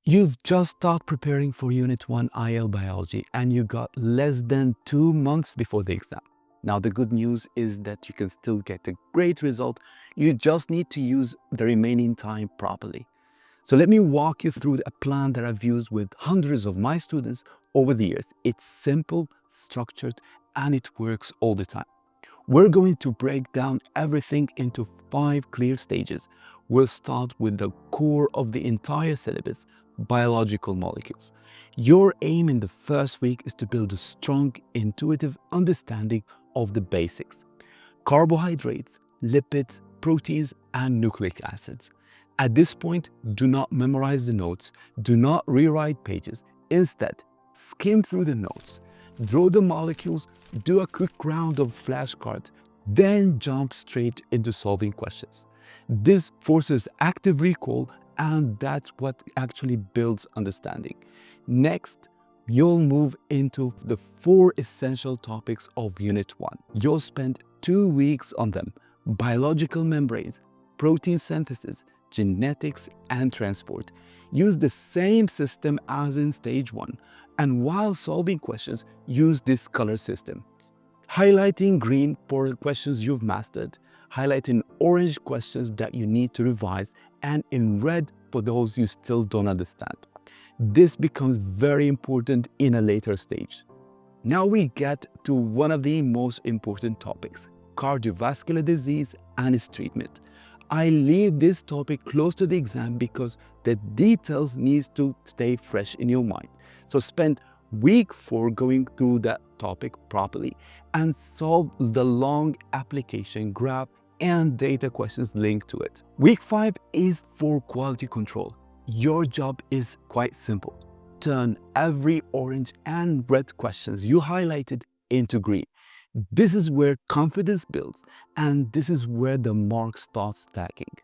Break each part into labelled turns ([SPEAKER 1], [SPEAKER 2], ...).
[SPEAKER 1] You've just started preparing for Unit 1 IAL Biology and you got less than 2 months before the exam. Now the good news is that you can still get a great result. You just need to use the remaining time properly. So let me walk you through a plan that I've used with hundreds of my students over the years. It's simple, structured, and it works all the time. We're going to break down everything into 5 clear stages. We'll start with the core of the entire syllabus, biological molecules. Your aim in the first week is to build a strong, intuitive understanding of the basics: carbohydrates, lipids, proteins, and nucleic acids. At this point, do not memorize the notes, do not rewrite pages. Instead, skim through the notes, draw the molecules, do a quick round of flashcards, then jump straight into solving questions. This forces active recall, and that's what actually builds understanding. Next, you'll move into the 4 essential topics of Unit 1. You'll spend 2 weeks on them: biological membranes, protein synthesis, genetics, and transport. Use the same system as in stage 1, and while solving questions, use this color system. Highlighting green for questions you've mastered, highlighting orange questions that you need to revise, and in red for those you still don't understand. This becomes very important in a later stage. Now we get to one of the most important topics: cardiovascular disease and its treatment. I leave this topic close to the exam because the details need to stay fresh in your mind. So spend week 4 going through that topic properly and solve the long application, graph, and data questions linked to it. Week 5 is for quality control. Your job is quite simple: turn every orange and red questions you highlighted into green. This is where confidence builds, and this is where the marks start stacking.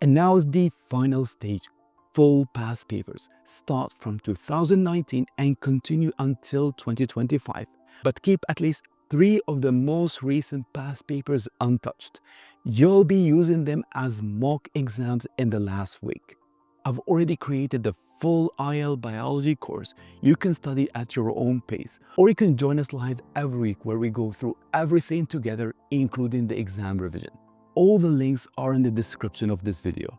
[SPEAKER 1] And now is the final stage: full past papers. Start from 2019 and continue until 2025. But keep at least 3 of the most recent past papers untouched. You'll be using them as mock exams in the last week. I've already created the full IAL Biology course. You can study at your own pace, or you can join us live every week where we go through everything together, including the exam revision. All the links are in the description of this video.